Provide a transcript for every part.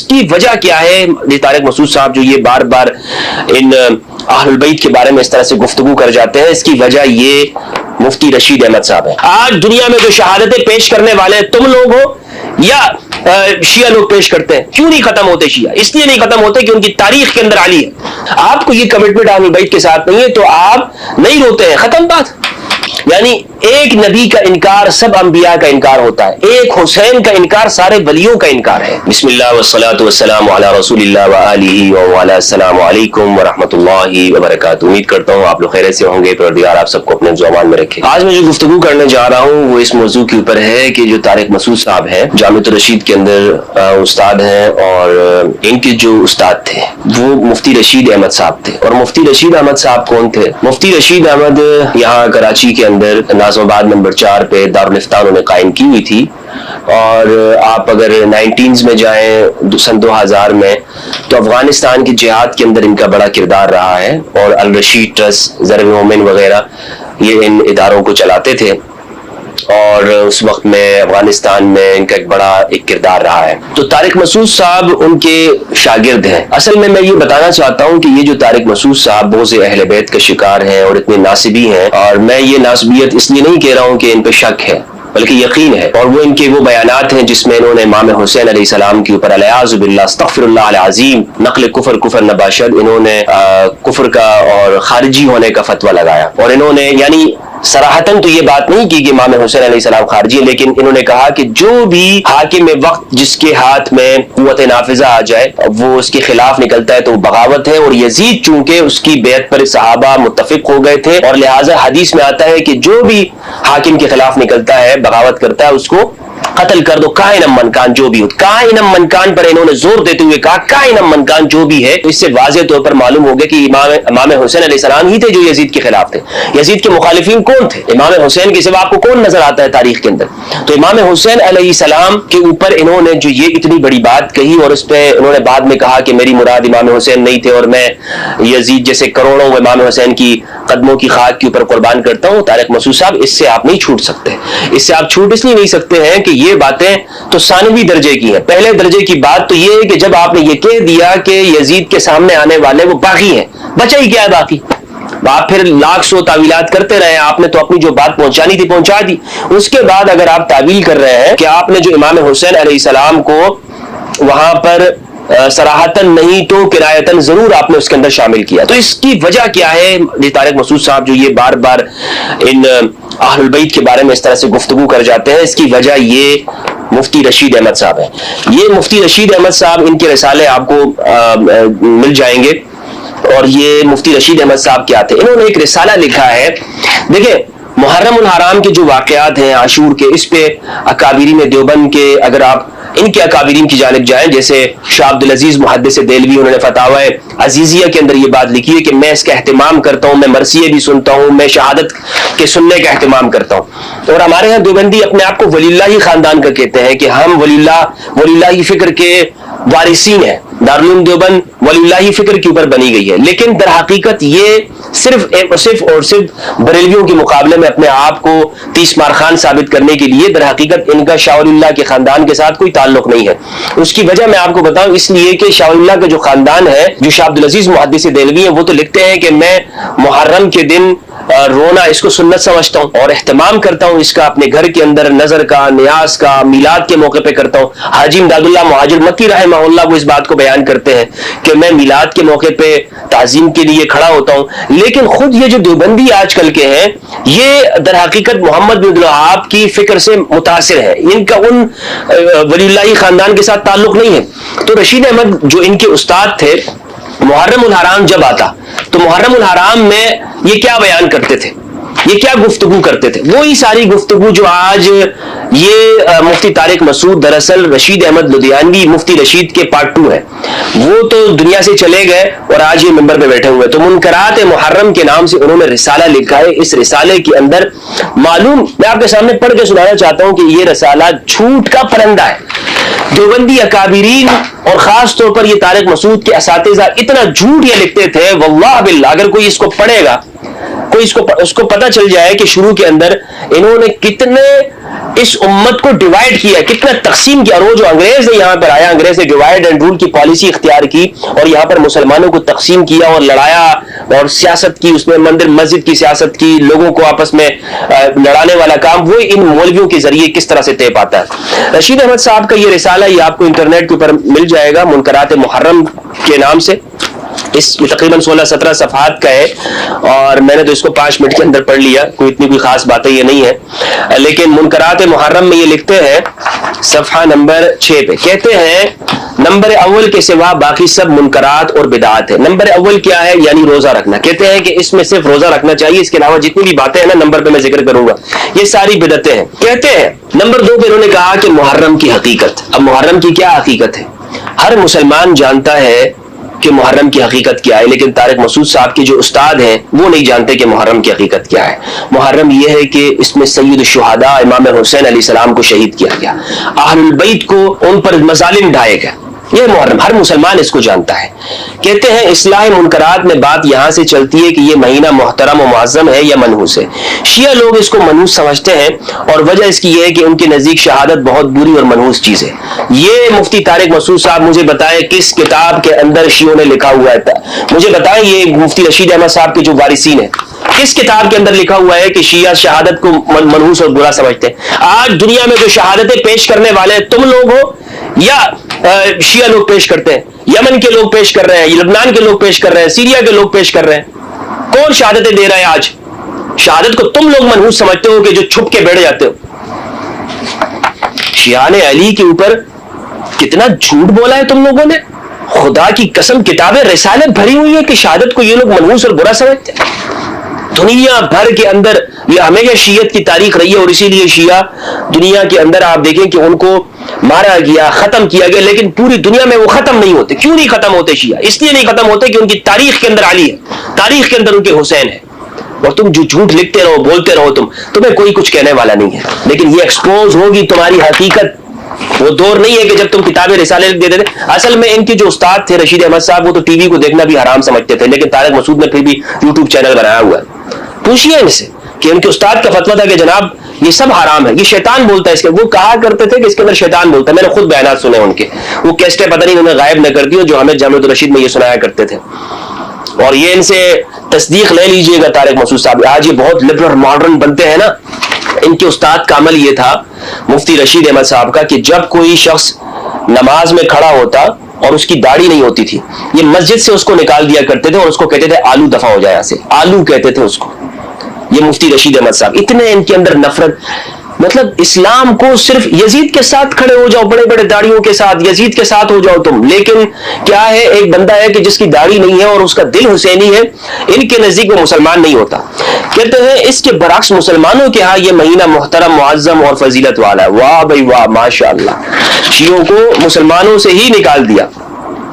کی وجہ کیا ہے؟ طارق مسعود صاحب جو یہ بار بار ان اہل البیت کے بارے میں اس طرح سے گفتگو کر جاتے ہیں، اس کی وجہ یہ مفتی رشید احمد صاحب ہے۔ آج دنیا میں جو شہادتیں پیش کرنے والے تم لوگ ہو یا شیعہ لوگ پیش کرتے ہیں، کیوں نہیں ختم ہوتے شیعہ؟ اس لیے نہیں ختم ہوتے کہ ان کی تاریخ کے اندر علی ہے۔ آپ کو یہ کمٹمنٹ اہل البیت کے ساتھ نہیں ہے تو آپ نہیں روتے ہیں، ختم بات۔ یعنی ایک نبی کا انکار سب انبیاء کا انکار ہوتا ہے، ایک حسین کا انکار سارے ولیوں کا انکار ہے۔ بسم اللہ والصلاۃ والسلام علی رسول اللہ وآلہ وعلی السلام علیکم ورحمۃ اللہ وبرکاتہ۔ امید کرتا ہوں آپ لوگ خیریت سے ہوں گے، پروردگار آپ سب کو اپنے زمان میں رکھے۔ آج میں جو گفتگو کرنے جا رہا ہوں وہ اس موضوع کے اوپر ہے کہ جو طارق مسعود صاحب ہیں، جامعۃ الرشید کے اندر استاد ہیں، اور ان کے جو استاد تھے وہ مفتی رشید احمد صاحب تھے۔ اور مفتی رشید احمد صاحب کون تھے؟ مفتی رشید احمد یہاں کراچی کے اندر ناظم آباد نمبر 4 پہ دارالفتہ انہوں نے قائم کی ہوئی تھی، اور آپ اگر 19s میں جائیں سن 2000 میں تو افغانستان کی جہاد کے اندر ان کا بڑا کردار رہا ہے، اور الرشید ٹرسٹ، ضرب مومن وغیرہ یہ ان اداروں کو چلاتے تھے، اور اس وقت میں افغانستان میں ان کا ایک بڑا کردار رہا ہے۔ تو طارق مسعود صاحب ان کے شاگرد ہیں۔ اصل میں یہ بتانا چاہتا ہوں کہ یہ جو طارق مسعود صاحب بہت سے اہل بیت کا شکار ہیں اور اتنے ناصبی ہیں، اور میں یہ ناصبیت اس لیے نہیں کہہ رہا ہوں کہ ان پہ شک ہے بلکہ یقین ہے، اور وہ ان کے وہ بیانات ہیں جس میں انہوں نے امام حسین علیہ السلام کے اوپر الیاذ باللہ استغفر اللہ العظیم نقل کفر نباشد، انہوں نے کفر کا اور خارجی ہونے کا فتویٰ لگایا، اور انہوں نے یعنی صراحتاً تو یہ بات نہیں کی کہ امام حسین علیہ السلام خارجی، لیکن انہوں نے کہا کہ جو بھی حاکم وقت جس کے ہاتھ میں قوت نافذہ آ جائے وہ اس کے خلاف نکلتا ہے تو وہ بغاوت ہے، اور یزید چونکہ اس کی بیعت پر صحابہ متفق ہو گئے تھے، اور لہٰذا حدیث میں آتا ہے کہ جو بھی حاکم کے خلاف نکلتا ہے بغاوت کرتا ہے اس کو قتل کر دو، کائنم من کان، جو بھی ہو۔ کائنم من کان پر انہوں نے زور دیتے ہوئے کہا کائنم من کان، جو بھی ہے۔ اس سے واضح طور پر معلوم ہو گیا کہ امام حسین علیہ السلام ہی تھے جو یزید کے خلاف تھے۔ یزید کے مخالفین کون تھے؟ امام حسین کے سوا آپ کو کون نظر آتا ہے تاریخ کے اندر؟ تو امام حسین علیہ السلام کے اوپر انہوں نے جو یہ اتنی بڑی بات کہی، اور اس پہ انہوں نے بعد میں کہا کہ میری مراد امام حسین نہیں تھے، اور میں یزید جیسے کروڑوں امام حسین کی قدموں کی خاک کے اوپر قربان کرتا ہوں۔ طارق مسعود صاحب اس سے آپ نہیں چھوٹ سکتے، اس سے آپ چھوٹ اس لیے نہیں سکتے ہیں کہ یہ باتیں تو ثانوی درجے کی ہیں۔ پہلے درجے کی بات تو یہ ہے کہ جب آپ نے یہ کہہ دیا کہ یزید کے سامنے آنے والے وہ باغی ہیں، بچا ہی کیا ہے باقی؟ آپ پھر لاکھ سو تعویلات کرتے رہے، آپ نے تو اپنی جو بات پہنچانی تھی پہنچا دی۔ اس کے بعد اگر آپ تعویل کر رہے ہیں کہ آپ نے جو امام حسین علیہ السلام کو وہاں پر صراحتاً نہیں تو کنایتاً ضرور آپ نے اس کے اندر شامل کیا، تو اس کی وجہ کیا ہے؟ طارق مسعود صاحب جو یہ بار بار ان اہل البیت کے بارے میں اس طرح سے گفتگو کر جاتے ہیں، اس کی وجہ یہ مفتی رشید احمد صاحب ہے۔ یہ مفتی رشید احمد صاحب، ان کے رسالے آپ کو مل جائیں گے، اور یہ مفتی رشید احمد صاحب کیا تھے؟ انہوں نے ایک رسالہ لکھا ہے، دیکھیں محرم الحرام کے جو واقعات ہیں عاشور کے، اس پہ اکابرین دیوبند کے اگر آپ ان کے اکابرین کی جانب جائیں، جیسے شاہ عبد العزیز محدث دہلوی، انہوں نے فتاوی عزیزیہ کے اندر یہ بات لکھی ہے کہ میں اس کا اہتمام کرتا ہوں، میں مرثیے بھی سنتا ہوں، میں شہادت کے سننے کا اہتمام کرتا ہوں۔ اور ہمارے ہاں دیوبندی اپنے آپ کو ولی اللہ خاندان کا کہتے ہیں کہ ہم ولی اللہ فکر کے وارثین ہیں، دارالعلوم دیوبند ولی اللہ فکر کے اوپر بنی گئی ہے، لیکن در حقیقت یہ صرف بریلویوں کے مقابلے میں اپنے آپ کو 30 مار خان ثابت کرنے کے لیے، در حقیقت ان کا شاہ ولی اللہ کے خاندان کے ساتھ کوئی تعلق نہیں ہے۔ اس کی وجہ میں آپ کو بتاؤں، اس لیے کہ شاہ ولی اللہ کا جو خاندان ہے، جو شاہ عبد العزیز محدث دہلوی ہیں، وہ تو لکھتے ہیں کہ میں محرم کے دن رونا اس کو سنت سمجھتا ہوں اور اہتمام کرتا ہوں اس کا، اپنے گھر کے اندر نظر کا، نیاز کا، میلاد کے موقع پہ کرتا ہوں۔ حاجی امداد اللہ مہاجر مکی رحمہ اللہ وہ اس بات کو بیان کرتے ہیں کہ میں میلاد کے موقع پہ تعظیم کے لیے کھڑا ہوتا ہوں، لیکن خود یہ جو دیوبندی آج کل کے ہیں یہ در حقیقت محمد بن عبد الوہاب کی فکر سے متاثر ہے، ان کا ان ولی اللہ خاندان کے ساتھ تعلق نہیں ہے۔ تو رشید احمد جو ان کے استاد تھے، محرم الحرام جب آتا تو محرم الحرام میں یہ کیا بیان کرتے تھے، یہ کیا گفتگو کرتے تھے؟ وہی ساری گفتگو جو آج یہ مفتی طارق مسعود دراصل رشید احمد لدھیانوی مفتی رشید کے پارٹ 2 ہے، وہ تو دنیا سے چلے گئے اور آج یہ منبر پہ بیٹھے ہوئے۔ تو منکرات محرم کے نام سے انہوں نے رسالہ لکھا ہے۔ اس رسالے کے اندر معلوم، میں آپ کے سامنے پڑھ کے سنانا چاہتا ہوں کہ یہ رسالہ جھوٹ کا پرندہ ہے۔ دیوبندی اکابرین اور خاص طور پر یہ طارق مسعود کے اساتذہ اتنا جھوٹ یہ لکھتے تھے، واللہ باللہ اگر کوئی اس کو پڑھے گا کوئی اس کو پتہ چل جائے کہ شروع کے اندر انہوں نے کتنے اس امت کو ڈیوائیڈ کیا، کتنا تقسیم کیا. اور وہ جو انگریز نے یہاں پر آیا، انگریز نے ڈیوائیڈ اینڈ رول کی پالیسی اختیار کی اور یہاں پر مسلمانوں کو تقسیم کیا اور لڑایا اور سیاست کی، اس میں مندر مسجد کی سیاست کی، لوگوں کو آپس میں لڑانے والا کام، وہ ان مولویوں کے ذریعے کس طرح سے طے پاتا ہے. رشید احمد صاحب کا یہ رسالہ یہ آپ کو انٹرنیٹ کے اوپر مل جائے گا، منکرات محرم کے نام سے. اس تقریباً 16-17 صفحات کا ہے اور میں نے تو اس کو 5 منٹ کے اندر پڑھ لیا، اتنی کوئی خاص باتیں یہ نہیں ہے. لیکن منکرات محرم میں یہ لکھتے ہیں صفحہ نمبر 6 پہ، کہتے ہیں نمبر اول کے سوا باقی سب منکرات اور بدعات ہے. نمبر اول کیا ہے؟ یعنی روزہ رکھنا. کہتے ہیں کہ اس میں صرف روزہ رکھنا چاہیے، اس کے علاوہ جتنی بھی باتیں ہیں نا نمبر پہ میں ذکر کروں گا یہ ساری بدعتیں ہیں. کہتے ہیں نمبر 2 پہ انہوں نے کہا کہ محرم کی حقیقت. اب محرم کی کیا حقیقت ہے؟ ہر مسلمان جانتا ہے کہ محرم کی حقیقت کیا ہے، لیکن طارق مسعود صاحب کے جو استاد ہیں وہ نہیں جانتے کہ محرم کی حقیقت کیا ہے. محرم یہ ہے کہ اس میں سید الشہداء امام حسین علیہ السلام کو شہید کیا گیا، اہل البیت کو ان پر مظالم ڈھائے گئے. یہ محرم ہر مسلمان اس کو جانتا ہے. کہتے ہیں اصلاح منکرات میں بات یہاں سے چلتی ہے کہ یہ مہینہ محترم و معظم ہے یا منحوس ہے. شیعہ لوگ اس کو منحوس سمجھتے ہیں اور وجہ اس کی یہ ہے کہ ان کے نزدیک شہادت بہت بری اور منحوس چیز ہے. یہ مفتی طارق مسعود صاحب مجھے بتائیں کس کتاب کے اندر شیعوں نے لکھا ہوا ہے؟ مجھے بتائیں یہ مفتی رشید احمد صاحب کے جو وارثین ہیں کس کتاب کے اندر لکھا ہوا ہے کہ شیعہ شہادت کو منحوس اور برا سمجھتے ہیں؟ آج دنیا میں جو شہادتیں پیش کرنے والے تم لوگ ہو یا شیعہ لوگ پیش کرتے ہیں؟ یمن کے لوگ پیش کر رہے ہیں، لبنان کے لوگ پیش کر رہے ہیں، سیریا کے لوگ پیش کر رہے ہیں. کون شہادتیں دے رہا ہے آج؟ شہادت کو تم لوگ منحوس سمجھتے ہو کہ جو چھپ کے بیٹھ جاتے ہو. شیعہ نے علی کے اوپر کتنا جھوٹ بولا ہے تم لوگوں نے. خدا کی قسم کتابیں رسالے بھری ہوئی ہے کہ شہادت کو یہ لوگ منحوس اور برا سمجھتے ہیں. دنیا بھر کے اندر یہ ہمیشہ شیعت کی تاریخ رہی ہے اور اسی لیے شیعہ دنیا کے اندر آپ دیکھیں کہ ان کو مارا گیا، ختم کیا گیا، لیکن پوری دنیا میں وہ ختم نہیں ہوتے. کیوں نہیں ختم ہوتے شیعہ؟ اس لیے نہیں ختم ہوتے کہ ان کی تاریخ کے اندر علی ہے، تاریخ کے اندر ان کے حسین ہے. اور تم جو جھوٹ لکھتے رہو، بولتے رہو، تمہیں کوئی کچھ کہنے والا نہیں ہے. لیکن یہ ایکسپوز ہوگی تمہاری حقیقت. وہ دور نہیں ہے کہ جب تم کتابیں رسالے لکھ دیتے تھے. اصل میں ان کے جو استاد تھے رشید احمد صاحب، وہ تو ٹی وی کو دیکھنا بھی حرام سمجھتے تھے، لیکن طارق مسعود نے پھر بھی یوٹیوب چینل بنایا ہوا ہے. پوچھیے ان سے کہ ان کے استاد کا فتویٰ تھا کہ جناب یہ سب حرام ہے، یہ شیطان بولتا ہے اس کے. وہ کہا کرتے تھے کہ اس کے اندر شیطان بولتا ہے. میں نے خود بیانات سنے ان کے، وہ کیسٹیں پتہ نہیں انہوں نے غائب نہ کر دی جو ہمیں جامعۃ الرشید میں یہ سنایا کرتے تھے. اور یہ ان سے تصدیق لے لیجئے گا طارق مسعود صاحب. آج یہ بہت لبرل ماڈرن بنتے ہیں نا. ان کے استاد کا عمل یہ تھا مفتی رشید احمد صاحب کا کہ جب کوئی شخص نماز میں کھڑا ہوتا اور اس کی داڑھی نہیں ہوتی تھی، یہ مسجد سے اس کو نکال دیا کرتے تھے اور اس کو کہتے تھے آلو دفع ہو جائے. یہاں سے آلو کہتے تھے اس کو. یہ مفتی رشید احمد صاحب، اتنے ان کے اندر نفرت. مطلب اسلام کو صرف یزید کے ساتھ کھڑے ہو جاؤ، بڑے بڑے داڑھیوں کے ساتھ، یزید کے ساتھ ہو جاؤ تم. لیکن کیا ہے، ایک بندہ ہے کہ جس کی داڑھی نہیں ہے اور اس کا دل حسینی ہے، ان کے نزدیک وہ مسلمان نہیں ہوتا. کہتے ہیں اس کے برعکس مسلمانوں کے ہاں یہ مہینہ محترم، معظم اور فضیلت والا ہے. واہ بھائی واہ، ماشاءاللہ. شیعوں کو مسلمانوں سے ہی نکال دیا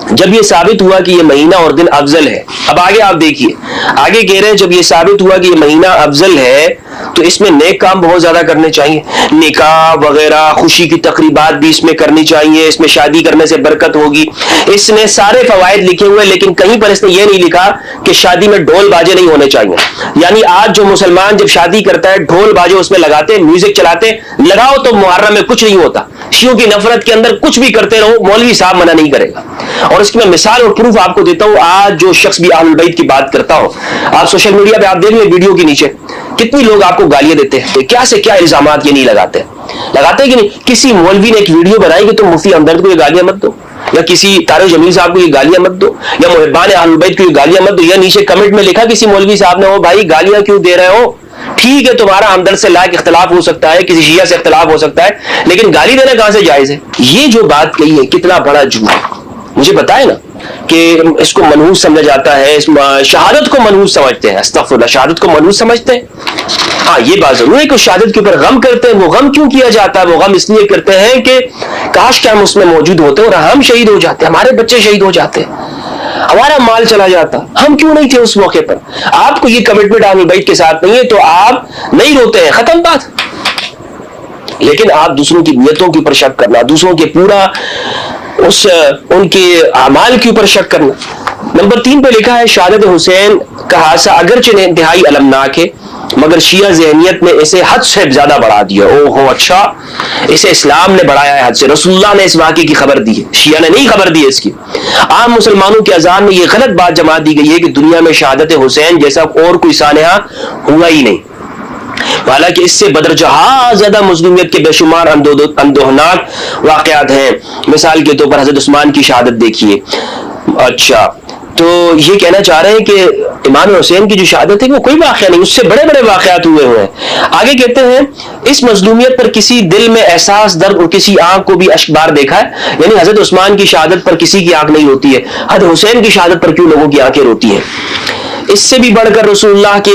جب یہ ثابت ہوا کہ یہ مہینہ اور دن افضل ہے. اب آگے آپ دیکھیے، آگے کہہ رہے ہیں جب یہ ثابت ہوا کہ یہ مہینہ افضل ہے تو اس میں نیک کام بہت زیادہ کرنے چاہیے. نکاح وغیرہ، خوشی کی تقریبات بھی اس میں کرنی چاہیے. اس میں شادی کرنے سے برکت ہوگی. اس نے سارے فوائد لکھے ہوئے، لیکن کہیں پر اس نے یہ نہیں لکھا کہ شادی میں ڈھول باجے نہیں ہونے چاہیے. یعنی آج جو مسلمان جب شادی کرتا ہے ڈھول باجے اس میں لگاتے، میوزک چلاتے. لگاؤ تو محرم میں کچھ نہیں ہوتا. شیعوں کی نفرت کے اندر کچھ بھی کرتے رہو، مولوی صاحب منع نہیں کرے گا. اور اس کی میں مثال اور پروف آپ کو دیتا ہوں. آج جو شخص بھی اہل البیت کی بات کرتا ہو، آپ سوشل میڈیا پہ آپ دیکھ لیں ویڈیو کے نیچے کتنی لوگ آپ کو گالیاں دیتے ہیں. کیا سے کیا الزامات یہ نہیں لگاتے کہ نہیں. کسی مولوی نے ایک ویڈیو بنائی کہ تم مفتی ہمدرد کو یہ گالیاں مت دو، یا کسی طارق جمیل صاحب کو یہ گالیاں مت دو، یا محبان اہل البیت کو یہ گالیاں مت دو. یا نیچے کمنٹ میں لکھا کسی مولوی صاحب نے، وہ بھائی گالیاں کیوں دے رہے ہو؟ ٹھیک ہے تمہارا ہمدرد سے لائق اختلاف ہو سکتا ہے، کسی شیعہ سے اختلاف ہو سکتا ہے، لیکن گالی دینا کہاں سے جائز ہے؟ یہ جو بات کہی ہے کتنا بڑا جھوٹ ہے. مجھے بتائے نا کہ اس کو منحوس سمجھا جاتا ہے. شہادت کو منحوس سمجھتے ہیں. استغفر اللہ، شہادت کو منحوس سمجھتے ہیں. ہاں یہ بات ضرور ہے کہ شہادت کے اوپر غم کرتے ہیں. وہ غم کیوں کیا جاتا ہے؟ وہ غم اس لیے کرتے ہیں کہ کاش کہ ہم اس میں موجود ہوتے اور ہم شہید ہو جاتے، ہمارے بچے شہید ہو جاتے، ہمارا مال چلا جاتا. ہم کیوں نہیں تھے اس موقع پر؟ آپ کو یہ کمٹمنٹ اہل بیت کے ساتھ نہیں ہے تو آپ نہیں روتے ہیں، ختم بات. لیکن آپ دوسروں کی نیتوں کے اوپر شک کرنا، دوسروں کے پورا ان کے اعمال کے اوپر شک کرنا. نمبر 3 پہ لکھا ہے شہادت حسین کا حادثہ اگرچہ انتہائی المناک ہے مگر شیعہ ذہنیت نے اسے حد سے زیادہ بڑھا دیا. او ہو اچھا، اسے اسلام نے بڑھایا ہے حد سے. رسول اللہ نے اس واقعے کی خبر دی ہے، شیعہ نے نہیں خبر دی ہے اس کی. عام مسلمانوں کے اذہان میں یہ غلط بات جما دی گئی ہے کہ دنیا میں شہادت حسین جیسا اور کوئی سانحہ ہوا ہی نہیں، حالانکہ اس سے بدرجہ زیادہ مظلومیت کے بے شمار اندوہناک واقعات ہیں. مثال کے طور پر حضرت عثمان کی شہادت دیکھیے. اچھا، تو یہ کہنا چاہ رہے ہیں کہ امام حسین کی جو شہادت ہے وہ کوئی واقعہ نہیں، اس سے بڑے بڑے واقعات ہوئے ہیں. آگے کہتے ہیں اس مظلومیت پر کسی دل میں احساس درد اور کسی آنکھ کو بھی اشکبار دیکھا ہے. یعنی حضرت عثمان کی شہادت پر کسی کی آنکھ نہیں روتی ہے، حضرت حسین کی شہادت پر کیوں لوگوں کی آنکھیں روتی ہیں. اس سے بھی بڑھ کر رسول اللہ کے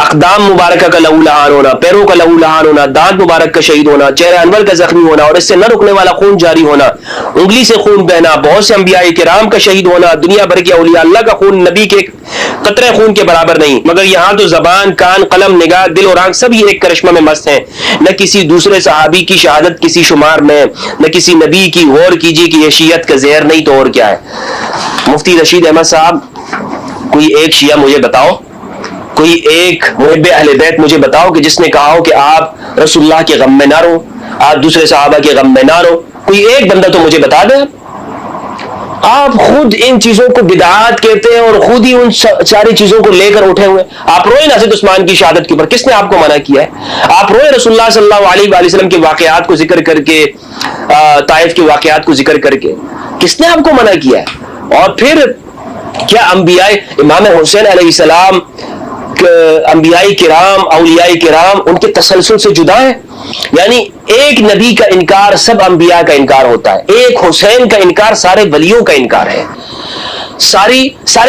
اقدام مبارکہ کا لہو لہان ہونا، پیروں کا لہو لہان ہونا، دانت مبارک کا شہید ہونا، چہرہ انور کا زخمی ہونا اور اس سے نہ رکنے والا خون جاری ہونا، انگلی سے خون بہنا، بہت سے انبیاء کرام کا شہید ہونا، دنیا بھر کے اولیاء اللہ کا خون نبی کے قطرے خون کے برابر نہیں. مگر یہاں تو زبان، کان، قلم، نگاہ، دل اور آنکھ سب یہ ایک کرشمہ میں مست ہیں. نہ کسی دوسرے صحابی کی شہادت کسی شمار میں، نہ کسی نبی کی. غور کیجیے کہ یہ شیعت کا زہر نہیں تو اور کیا ہے. مفتی رشید احمد صاحب، کوئی ایک شیعہ مجھے بتاؤ، کوئی ایک محب اہل بیت مجھے بتاؤ کہ جس نے کہا ہو کہ آپ رسول اللہ کے غم میں نہ رو، آپ دوسرے صحابہ کے غم میں نہ رو. کوئی ایک بندہ تو مجھے بتا دیں. آپ خود ان چیزوں کو بدعات کہتے ہیں اور خود ہی ان ساری چیزوں کو لے کر اٹھے ہوئے. آپ روئے حضرت عثمان کی شہادت کے اوپر، کس نے آپ کو منع کیا ہے؟ آپ روئے رسول اللہ صلی اللہ علیہ وآلہ وسلم کے واقعات کو ذکر کر کے، طائف کے واقعات کو ذکر کر کے، کس نے آپ کو منع کیا ہے؟ اور پھر کیا انبیاء امام حسین علیہ السلام، انبیاء کرام، اولیاء کرام ان کے تسلسل سے جدا ہے؟ یعنی ایک نبی کا انکار سب انبیاء کا انکار ہوتا ہے، ایک حسین کا انکار سارے ولیوں کا انکار ہے، سارے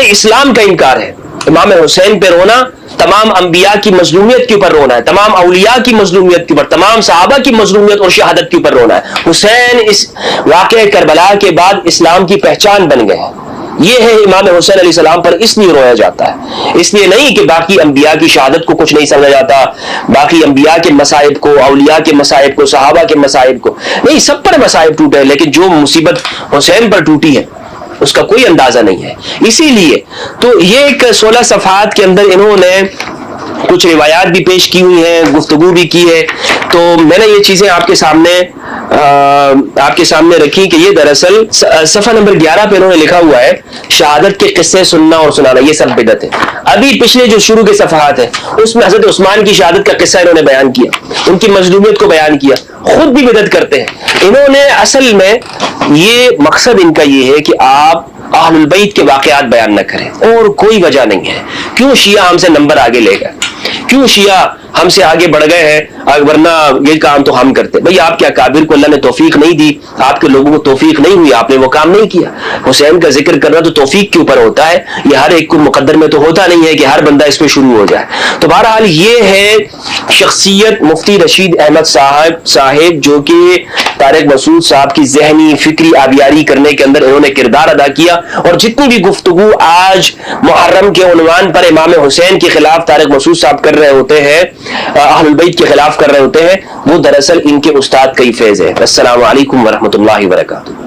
اسلام کا انکار ہے. امام حسین پہ رونا تمام انبیاء کی مظلومیت کے اوپر رونا ہے، تمام اولیاء کی مظلومیت کے اوپر، تمام صحابہ کی مظلومیت اور شہادت کے اوپر رونا ہے. حسین اس واقعہ کربلا کے بعد اسلام کی پہچان بن گئے. یہ ہے امام حسین علیہ السلام پر اس لیے رویا جاتا ہے، اس لیے نہیں کہ باقی انبیاء کی شہادت کو کچھ نہیں سمجھا جاتا، باقی انبیاء کے مصائب کو، اولیاء کے مصائب کو، صحابہ کے مصائب کو نہیں، سب پر مصائب ٹوٹے، لیکن جو مصیبت حسین پر ٹوٹی ہے اس کا کوئی اندازہ نہیں ہے. اسی لیے تو یہ ایک 16 صفحات کے اندر انہوں نے کچھ روایات بھی پیش کی ہوئی ہیں، گفتگو بھی کی ہے. تو میں نے یہ چیزیں آپ کے سامنے رکھی کہ یہ دراصل صفحہ نمبر 11 پہ انہوں نے لکھا ہوا ہے شہادت کے قصے سننا اور سنانا یہ سب بدعت ہے. ابھی پچھلے جو شروع کے صفحات ہیں اس میں حضرت عثمان کی شہادت کا قصہ انہوں نے بیان کیا، ان کی مظلومیت کو بیان کیا. خود بھی بدعت کرتے ہیں انہوں نے. اصل میں یہ مقصد ان کا یہ ہے کہ آپ اہل البیت کے واقعات بیان نہ کریں، اور کوئی وجہ نہیں ہے. کیوں شیعہ ہم سے نمبر آگے لے گئے؟ کیوں شیعہ ہم سے آگے بڑھ گئے ہیں؟ ورنہ یہ کام تو ہم کرتے. بھئی آپ کیا کابر کو اللہ نے توفیق نہیں دی؟ آپ کے لوگوں کو توفیق نہیں ہوئی، آپ نے وہ کام نہیں کیا. حسین کا ذکر کرنا تو توفیق کے اوپر ہوتا ہے، یہ ہر ایک کو مقدر میں تو ہوتا نہیں ہے کہ ہر بندہ اس پہ شروع ہو جائے. تو بہرحال یہ ہے شخصیت مفتی رشید احمد صاحب جو کہ طارق مسعود صاحب کی ذہنی فکری آبیاری کرنے کے اندر انہوں نے کردار ادا کیا. اور جتنی بھی گفتگو آج محرم کے عنوان پر امام حسین کے خلاف طارق مسعود صاحب کر رہے ہوتے ہیں، اہل البیت کے خلاف کر رہے ہوتے ہیں، وہ دراصل ان کے استاد کا ہی فیض ہے. السلام علیکم ورحمۃ اللہ وبرکاتہ.